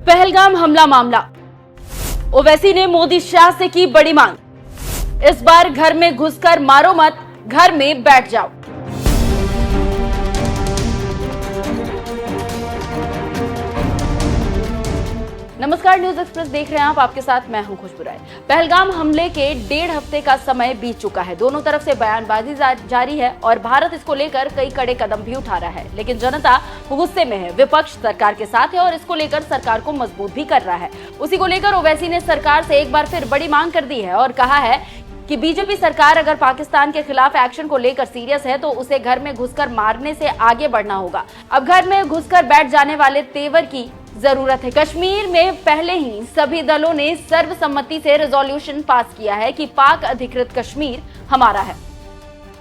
पहलगाम हमला मामला, ओवैसी ने मोदी शाह से की बड़ी मांग। इस बार घर में घुसकर मारो मत, घर में बैठ जाओ। नमस्कार, न्यूज एक्सप्रेस देख रहे हैं आप। आपके साथ मैं हूं खुशबू राय। पहलगाम हमले के 1.5 हफ्ते का समय बीत चुका है। दोनों तरफ से बयानबाजी जारी है और भारत इसको लेकर कई कड़े कदम भी उठा रहा है, लेकिन जनता गुस्से में है। विपक्ष सरकार के साथ है और इसको लेकर सरकार को मजबूत भी कर रहा है। उसी को लेकर ओवैसी ने सरकार से एक बार फिर बड़ी मांग कर दी है और कहा है कि बीजेपी सरकार अगर पाकिस्तान के खिलाफ एक्शन को लेकर सीरियस है तो उसे घर में घुसकर मारने से आगे बढ़ना होगा। अब घर में घुसकर बैठ जाने वाले तेवर की जरूरत है। कश्मीर में पहले ही सभी दलों ने सर्वसम्मति से रेजोल्यूशन पास किया है कि पाक अधिकृत कश्मीर हमारा है।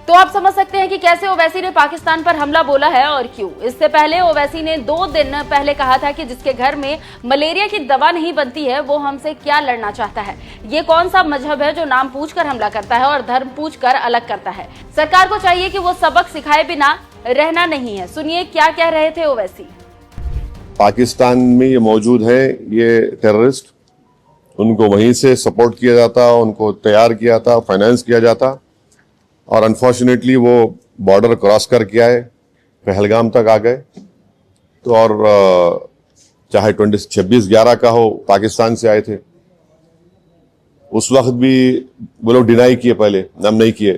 तो आप समझ सकते हैं कि कैसे ओवैसी ने पाकिस्तान पर हमला बोला है और क्यों। इससे पहले ओवैसी ने 2 दिन पहले कहा था कि जिसके घर में मलेरिया की दवा नहीं बनती है वो हमसे क्या लड़ना चाहता है। ये कौन सा मजहब है जो नाम पूछकर हमला करता है और धर्म पूछकर अलग करता है। सरकार को चाहिए कि वो सबक सिखाए बिना रहना नहीं है। सुनिए क्या कह रहे थे ओवैसी। पाकिस्तान में ये मौजूद है, ये टेररिस्ट, उनको वहीं से सपोर्ट किया जाता, उनको तैयार किया था, फाइनेंस किया जाता और अनफॉर्चुनेटली वो बॉर्डर क्रॉस करके आए, पहलगाम तक आ गए। तो और चाहे 26/11 का हो, पाकिस्तान से आए थे, उस वक्त भी वो लोग डिनाई किए, पहले हम नहीं किए।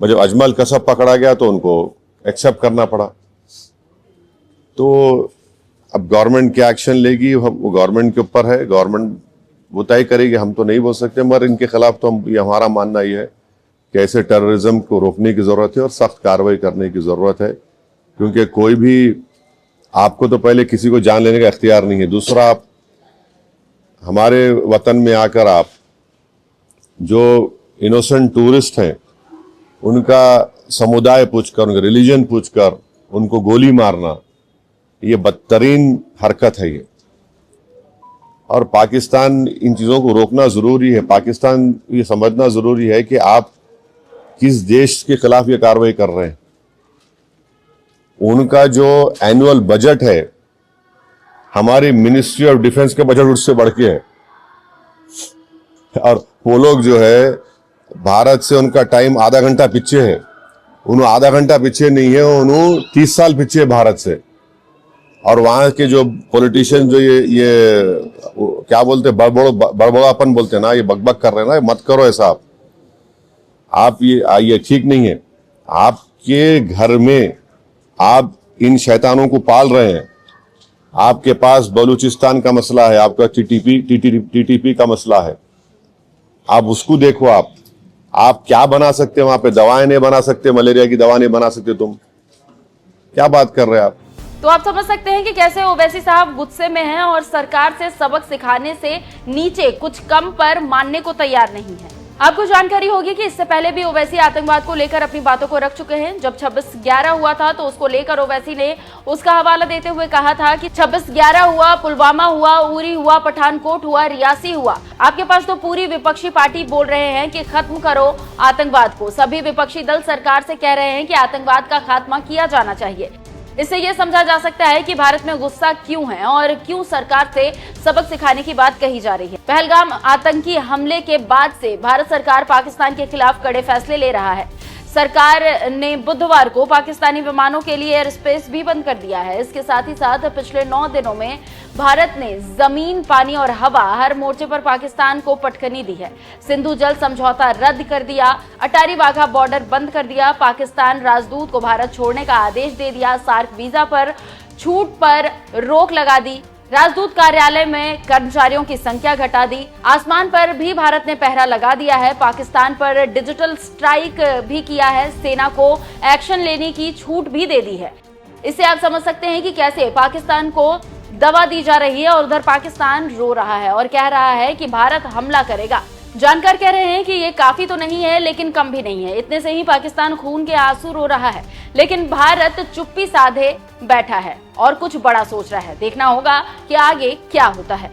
जब अजमल कसब पकड़ा गया तो उनको एक्सेप्ट करना पड़ा। तो अब गवर्नमेंट क्या एक्शन लेगी वो गवर्नमेंट के ऊपर है, गवर्नमेंट वो तय करेगी, हम तो नहीं बोल सकते। मगर इनके खिलाफ तो ये हमारा मानना ये है कि ऐसे टेररिज्म को रोकने की जरूरत है और सख्त कार्रवाई करने की जरूरत है, क्योंकि कोई भी आपको तो पहले किसी को जान लेने का इख्तियार नहीं है। दूसरा, आप हमारे वतन में आकर आप जो इनोसेंट टूरिस्ट हैं उनका समुदाय पूछकर, उनका रिलीजन पूछकर उनको गोली मारना, ये बदतरीन हरकत है ये। और पाकिस्तान इन चीजों को रोकना जरूरी है। पाकिस्तान ये समझना जरूरी है कि आप किस देश के खिलाफ ये कार्रवाई कर रहे हैं। उनका जो एनुअल बजट है, हमारी मिनिस्ट्री ऑफ डिफेंस के बजट उससे बढ़ के है। और वो लोग जो है, भारत से उनका टाइम आधा घंटा पीछे है। उन्होंने आधा घंटा पीछे नहीं है, उन्होंने 30 साल पीछे है भारत से। और वहां के जो पॉलिटिशियन जो ये क्या बोलते हैं, बड़बड़ापन बोलते हैं ना, ये बकबक कर रहे हैं ना, मत करो ऐसा। आप ये ठीक नहीं है। आपके घर में आप इन शैतानों को पाल रहे हैं। आपके पास बलूचिस्तान का मसला है, आपका टीटीपी का मसला है, आप उसको देखो। आप क्या बना सकते हैं वहां पे? दवाएं नहीं बना सकते, मलेरिया की दवा नहीं बना सकते। तुम क्या बात कर रहे हैं आप? तो आप समझ सकते हैं कि कैसे ओवैसी साहब गुस्से में हैं और सरकार से सबक सिखाने से नीचे कुछ कम पर मानने को तैयार नहीं है। आपको जानकारी होगी कि इससे पहले भी ओवैसी आतंकवाद को लेकर अपनी बातों को रख चुके हैं। जब 26/11 हुआ था तो उसको लेकर ओवैसी ने उसका हवाला देते हुए कहा था कि 26/11 हुआ, पुलवामा हुआ, उरी हुआ, पठानकोट हुआ, रियासी हुआ। आपके पास तो पूरी विपक्षी पार्टी बोल रहे हैं कि खत्म करो आतंकवाद को। सभी विपक्षी दल सरकार से कह रहे हैं कि आतंकवाद का खात्मा किया जाना चाहिए। इससे यह समझा जा सकता है कि भारत में गुस्सा क्यों है और क्यों सरकार से सबक सिखाने की बात कही जा रही है। पहलगाम आतंकी हमले के बाद से भारत सरकार पाकिस्तान के खिलाफ कड़े फैसले ले रहा है। सरकार ने बुधवार को पाकिस्तानी विमानों के लिए एयर स्पेस भी बंद कर दिया है। इसके साथ ही साथ पिछले 9 दिनों में भारत ने जमीन, पानी और हवा हर मोर्चे पर पाकिस्तान को पटखनी दी है। सिंधु जल समझौता रद्द कर दिया, अटारी वाघा बॉर्डर बंद कर दिया, पाकिस्तान राजदूत को भारत छोड़ने का आदेश दे दिया, सार्क वीजा पर छूट पर रोक लगा दी, राजदूत कार्यालय में कर्मचारियों की संख्या घटा दी, आसमान पर भी भारत ने पहरा लगा दिया है, पाकिस्तान पर डिजिटल स्ट्राइक भी किया है, सेना को एक्शन लेने की छूट भी दे दी है। इससे आप समझ सकते हैं कि कैसे पाकिस्तान को दवा दी जा रही है और उधर पाकिस्तान रो रहा है और कह रहा है कि भारत हमला करेगा। जानकार कह रहे हैं कि ये काफी तो नहीं है लेकिन कम भी नहीं है। इतने से ही पाकिस्तान खून के आंसू रो रहा है, लेकिन भारत चुप्पी साधे बैठा है और कुछ बड़ा सोच रहा है। देखना होगा कि आगे क्या होता है।